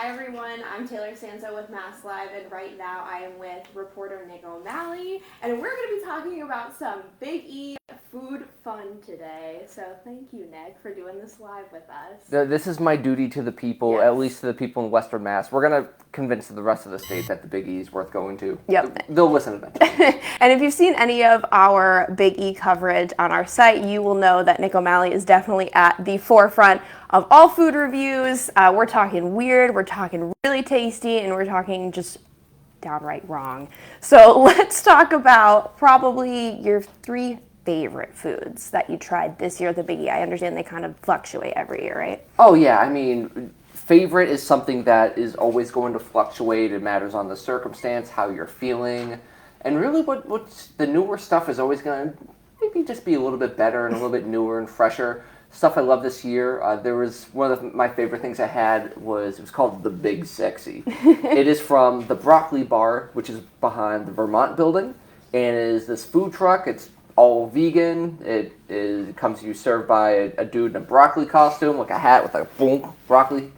everyone, I'm Taylor Sanzo with MassLive, and right now I am with reporter Nick O'Malley, and we're going to be talking about some Big E food fun today. So thank you, Nick, for doing this live with us. This is my duty to the people, Yes. at least to the people in Western Mass. We're going to convince the rest of the state that the Big E is worth going to. Yep. They'll listen eventually. And if you've seen any of our Big E coverage on our site, you will know that Nick O'Malley is definitely at the forefront of all food reviews. We're talking weird, we're talking really tasty, and we're talking just downright wrong. So let's talk about probably your 3 favorite foods that you tried this year at the Big E. I understand they kind of fluctuate every year, right? Oh, yeah. I mean, favorite is something that is always going to fluctuate. It matters on the circumstance, how you're feeling. And really what's the newer stuff is always going to maybe just be a little bit better and a little bit newer and fresher. Stuff I love this year, there was one of my favorite things I had it was called the Big Sexy. It is from the Broccoli Bar, which is behind the Vermont building, and it is this food truck. It's all vegan. It comes to you served by a dude in a broccoli costume, like a hat with a boom broccoli,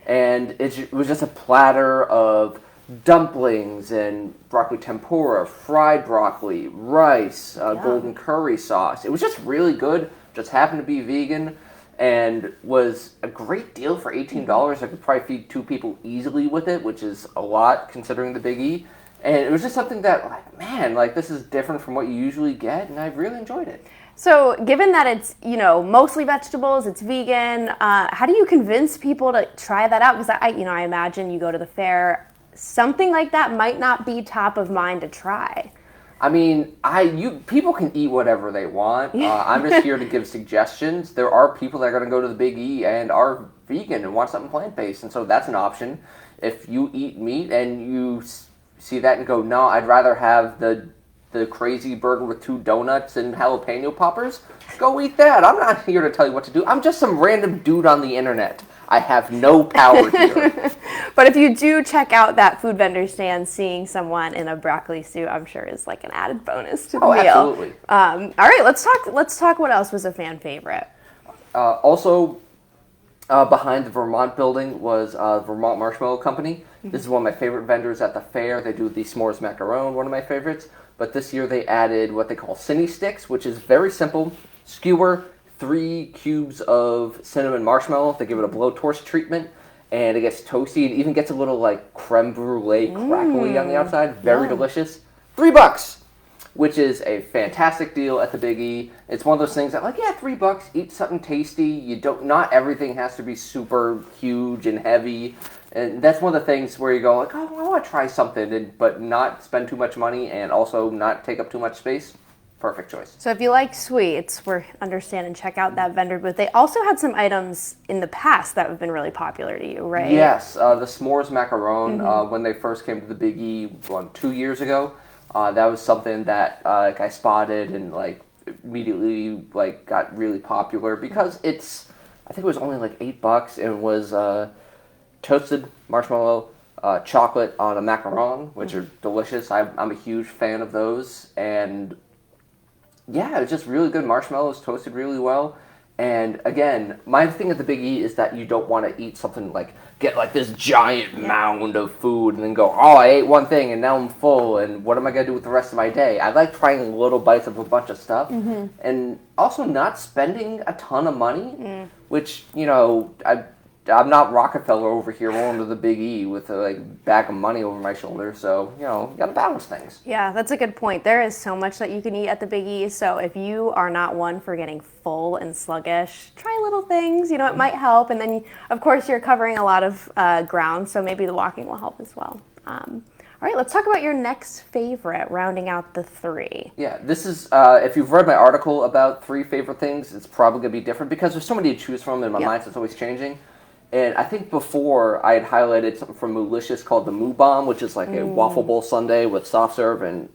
and it was just a platter of dumplings and broccoli tempura, fried broccoli, rice, golden curry sauce. It was just really good. Just happened to be vegan and was a great deal for $18. I could probably feed 2 people easily with it, which is a lot considering the Big E. And it was just something that, like, man, like, this is different from what you usually get, and I really enjoyed it. So given that it's, mostly vegetables, it's vegan, how do you convince people to try that out? Because I imagine you go to the fair, something like that might not be top of mind to try. I mean, people can eat whatever they want. I'm just here to give suggestions. There are people that are going to go to the Big E and are vegan and want something plant-based, and so that's an option. If you eat meat and you see that and go, no, I'd rather have the crazy burger with 2 donuts and jalapeno poppers, go eat that. I'm not here to tell you what to do. I'm just some random dude on the internet. I have no power here. But if you do check out that food vendor stand, seeing someone in a broccoli suit, I'm sure is like an added bonus to the meal. Absolutely. All right, let's talk what else was a fan favorite. Also, behind the Vermont building was Vermont Marshmallow Company. This is one of my favorite vendors at the fair. They do the s'mores macaron, one of my favorites. But this year they added what they call Cinny Sticks, which is very simple. Skewer 3 cubes of cinnamon marshmallow. They give it a blowtorch treatment, and it gets toasty and even gets a little like creme brulee crackly on the outside. Very delicious. $3, which is a fantastic deal at the Big E. It's one of those things that, like, yeah, $3, eat something tasty. Not everything has to be super huge and heavy. And that's one of the things where you go like, oh, I want to try something, but not spend too much money and also not take up too much space. Perfect choice. So if you like sweets, understand and check out that vendor booth. They also had some items in the past that have been really popular to you, right? Yes, the s'mores macaron, when they first came to the Big E 2 years ago, that was something that I spotted and immediately got really popular because I think it was only like $8 and it was toasted marshmallow, chocolate on a macaron, which are delicious. I'm a huge fan of those, and yeah, it was just really good. Marshmallows toasted really well. And again, my thing at the Big E is that you don't want to eat something get this giant mound of food and then go, oh, I ate one thing and now I'm full and what am I going to do with the rest of my day? I like trying little bites of a bunch of stuff and also not spending a ton of money, which, I'm not Rockefeller over here rolling to the Big E with a bag of money over my shoulder, so, you got to balance things. Yeah, that's a good point. There is so much that you can eat at the Big E, so if you are not one for getting full and sluggish, try little things, it might help, and then, of course, you're covering a lot of ground, so maybe the walking will help as well. All right, let's talk about your next favorite, rounding out the 3. Yeah, this is, if you've read my article about 3 favorite things, it's probably going to be different because there's so many to choose from in my mind, so it's always changing. And I think before I had highlighted something from Moolicious called the Moo Bomb, which is like a waffle bowl sundae with soft serve and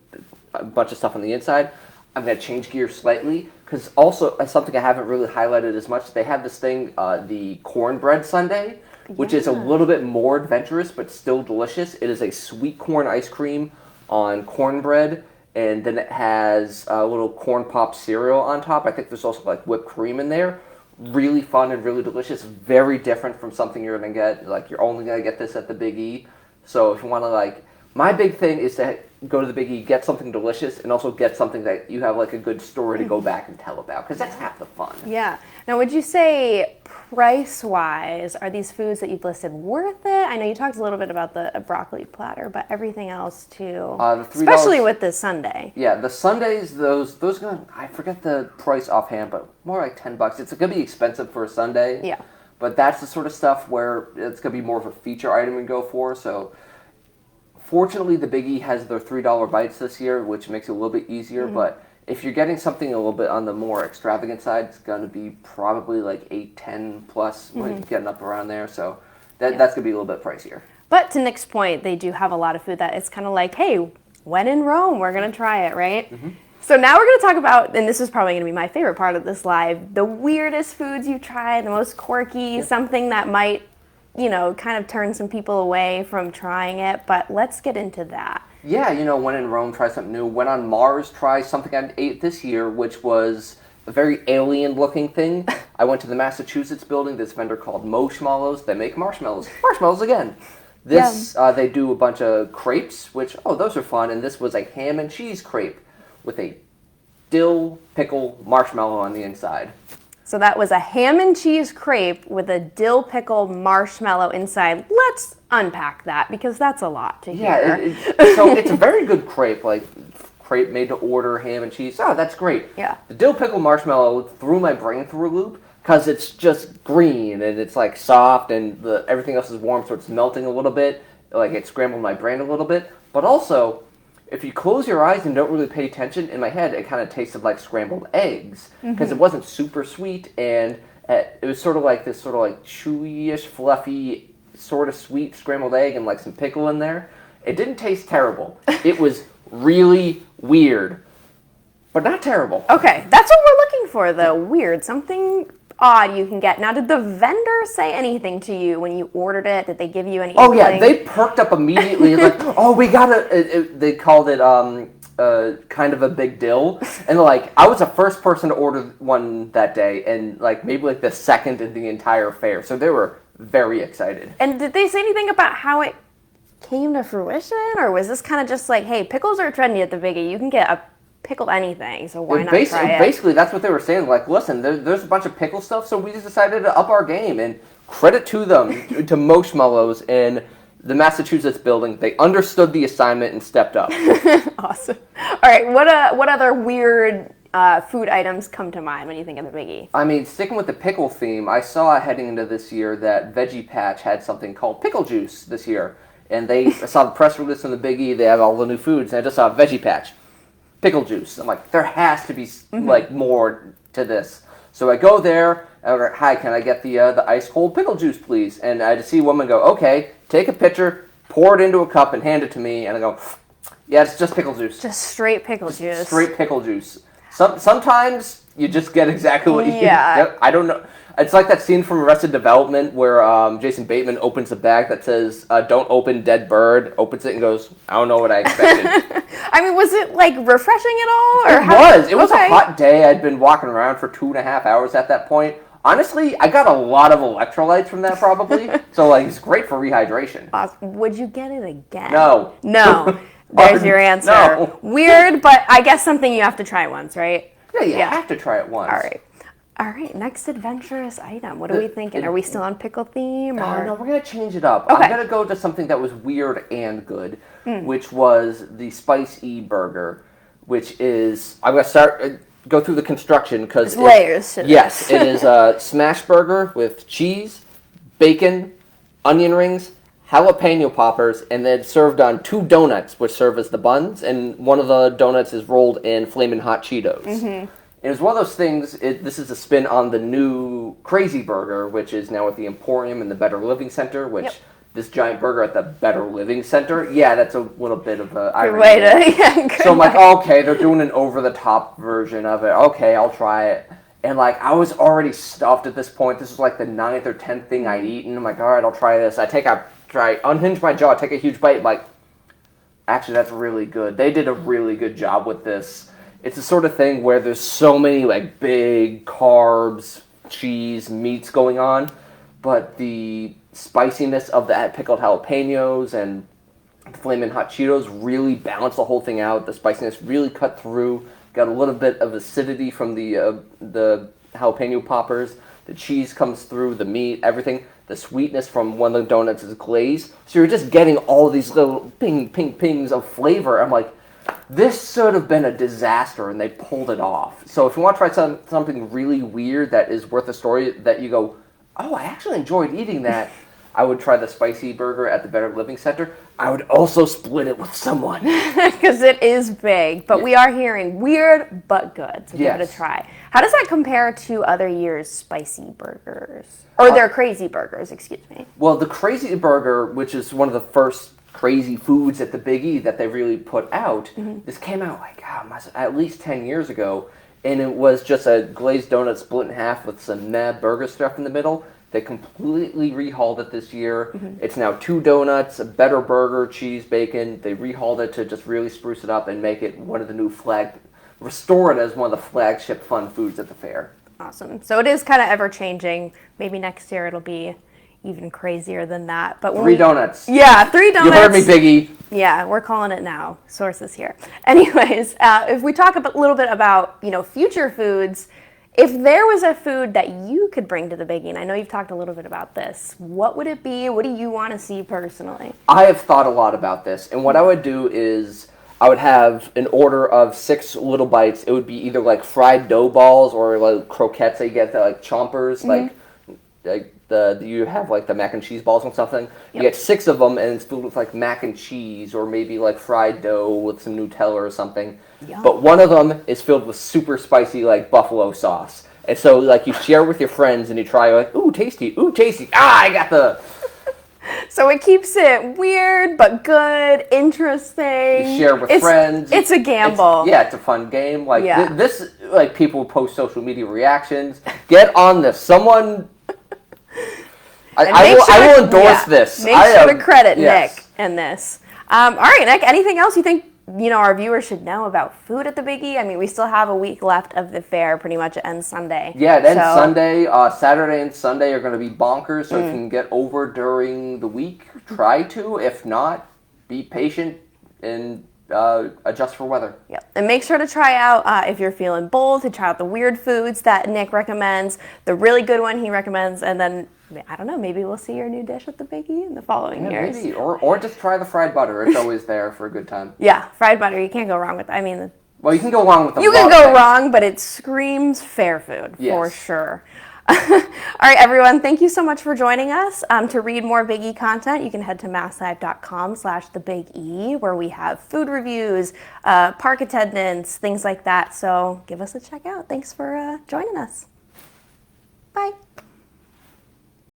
a bunch of stuff on the inside. I'm going to change gears slightly because also something I haven't really highlighted as much. They have this thing, the cornbread sundae, which is a little bit more adventurous but still delicious. It is a sweet corn ice cream on cornbread, and then it has a little corn pop cereal on top. I think there's also whipped cream in there. really fun and really delicious. Very different from something you're going to get. Like, you're only going to get this at the Big E. So if you want to, like, my big thing is to go to the Big E, get something delicious, and also get something that you have, like, a good story to go back and tell about, because that's half the fun. Yeah. Now, would you say price-wise, are these foods that you've listed worth it? I know you talked a little bit about the broccoli platter, but everything else too, The $3, especially with the sundae. Yeah, the sundaes, those gonna, I forget the price offhand, but more like $10. It's gonna be expensive for a sundae. Yeah. But that's the sort of stuff where it's gonna be more of a feature item to go for. So, fortunately, the Big E has their $3 bites this year, which makes it a little bit easier. But if you're getting something a little bit on the more extravagant side, it's going to be probably like 8, 10 plus, getting up around there. So that's going to be a little bit pricier. But to Nick's point, they do have a lot of food that it's kind of like, hey, when in Rome, we're going to try it, right? So now we're going to talk about, and this is probably going to be my favorite part of this live, the weirdest foods you've tried, the most quirky, something that might, kind of turn some people away from trying it. But let's get into that. Yeah, when in Rome, try something new. When on Mars, try something I ate this year, which was a very alien-looking thing. I went to the Massachusetts building, this vendor called Moshmallows. They make marshmallows. Marshmallows again. This, they do a bunch of crepes, which, those are fun. And this was a ham and cheese crepe with a dill pickle marshmallow on the inside. So that was a ham and cheese crepe with a dill pickle marshmallow inside. Let's unpack that, because that's a lot to hear. Yeah, so it's a very good crepe, like crepe made to order, ham and cheese. Oh, that's great. Yeah. The dill pickle marshmallow threw my brain through a loop, because it's just green, and it's like soft, and everything else is warm, so it's melting a little bit. Like, it scrambled my brain a little bit. But also, if you close your eyes and don't really pay attention, in my head, it kind of tasted like scrambled eggs, because it wasn't super sweet, and it was sort of like this sort of like chewy-ish, fluffy, sort of sweet scrambled egg and like some pickle in there. It didn't taste terrible. It was really weird, but not terrible. Okay, that's what we're looking for, though. Weird, something odd you can get. Now, did the vendor say anything to you when you ordered it? Did they give you any inkling? Yeah, they perked up immediately. Like, we got they called it kind of a big deal. And like, I was the first person to order one that day, and like maybe like the second in the entire fair. So they were very excited. And did they say anything about how it came to fruition? Or was this kind of just like, hey, pickles are trendy at the Big E. You can get a pickle anything, so why not try it? Basically, that's what they were saying. Like, listen, there's a bunch of pickle stuff, so we just decided to up our game. And credit to them, to Moshmallows and the Massachusetts building. They understood the assignment and stepped up. Awesome. All right, what other weird food items come to mind when you think of the Big E? I mean, sticking with the pickle theme, I saw heading into this year that Veggie Patch had something called pickle juice this year. And I saw the press release on the Big E, they have all the new foods, and I just saw Veggie Patch. Pickle juice. I'm like, there has to be like more to this. So I go there. I'm like, hi, can I get the ice cold pickle juice, please? And I just see a woman go, okay, take a pitcher, pour it into a cup, and hand it to me. And I go, yeah, it's just pickle juice. Just straight pickle juice. Straight pickle juice. Sometimes you just get exactly what you get. I don't know. It's like that scene from Arrested Development where Jason Bateman opens a bag that says, don't open dead bird, opens it and goes, I don't know what I expected. I mean, was it like refreshing at all? Or It was a hot day. I'd been walking around for 2.5 hours at that point. Honestly, I got a lot of electrolytes from that probably. So like, it's great for rehydration. Would you get it again? No. No. There's your answer. No. Weird, but I guess something you have to try once, right? Yeah, you have to try it once. All right, next adventurous item. What are we thinking? Are we still on pickle theme? No, we're going to change it up. Okay. I'm going to go to something that was weird and good, which was the Spice E burger, which is, I'm going to go through the construction because layers to this. Yes, it is a smash burger with cheese, bacon, onion rings, jalapeno poppers, and then served on 2 donuts, which serve as the buns, and one of the donuts is rolled in Flamin' Hot Cheetos. It was one of those things, this is a spin on the new Crazy Burger, which is now at the Emporium and the Better Living Center, which this giant burger at the Better Living Center, that's a little bit of a irony. Way to, so I'm like, okay, they're doing an over-the-top version of it. Okay, I'll try it. And like, I was already stuffed at this point. This was like the 9th or 10th thing I'd eaten. I'm like, all right, I'll try this. Unhinge my jaw, take a huge bite. Like, actually, that's really good. They did a really good job with this. It's the sort of thing where there's so many like big carbs, cheese, meats going on, but the spiciness of the pickled jalapenos and the Flamin' Hot Cheetos really balance the whole thing out. The spiciness really cut through. Got a little bit of acidity from the jalapeno poppers. The cheese comes through, the meat, everything. The sweetness from one of the donuts is glazed. So you're just getting all these little pings of flavor. I'm like, this should have been a disaster, and they pulled it off. So if you want to try something really weird that is worth a story, that you go, oh, I actually enjoyed eating that, I would try the spicy burger at the Better Living Center. I would also split it with someone. Because it is big, but we are hearing weird but good, so give it a try. How does that compare to other years' spicy burgers? Or their crazy burgers, excuse me. Well, the Crazy Burger, which is one of the first crazy foods at the Big E that they really put out, this came out like at least 10 years ago, and it was just a glazed donut split in half with some mad burger stuff in the middle. They completely rehauled it this year. It's now 2 donuts, a better burger, cheese, bacon. They rehauled it to just really spruce it up and make it one of the new restore it as one of the flagship fun foods at the fair. Awesome. So it is kind of ever changing. Maybe next year it'll be even crazier than that. But 3 donuts. Yeah, 3 donuts. You heard me, Biggie. Yeah, we're calling it now. Sources here. Anyways, if we talk a little bit about future foods. If there was a food that you could bring to the Big E, and I know you've talked a little bit about this, what would it be? What do you want to see personally? I have thought a lot about this, and what I would do is I would have an order of 6 little bites. It would be either like fried dough balls or like croquettes that you get, like chompers, like you have like the mac and cheese balls and something. You get 6 of them, and it's filled with like mac and cheese or maybe like fried dough with some Nutella or something. Yum. But one of them is filled with super spicy like buffalo sauce. And so like you share with your friends and you try like, ooh, tasty, I got the... So it keeps it weird but good, interesting. You share with friends. It's a gamble. It's a fun game. Like this, like people post social media reactions. Get on this. Someone... I will endorse this. Make sure to credit Nick in this. All right, Nick, anything else you think our viewers should know about food at the Big E? I mean, we still have a week left of the fair. Pretty much it ends Sunday. Yeah, it ends Sunday. Saturday and Sunday are going to be bonkers, so if you can get over during the week, try to. If not, be patient and adjust for weather. Yep. And make sure to try out, if you're feeling bold, to try out the weird foods that Nick recommends, the really good one he recommends, and then, I don't know, maybe we'll see your new dish at the Big E in the following years. Maybe. Or just try the fried butter. It's always there for a good time. Yeah, fried butter. You can't go wrong with that. I mean... Well, you can go wrong with them. You can go wrong, but it screams fair food, for sure. All right, everyone, thank you so much for joining us. To read more Big E content, you can head to masslive.com/thebigE, where we have food reviews, park attendance, things like that. So give us a check out. Thanks for joining us. Bye.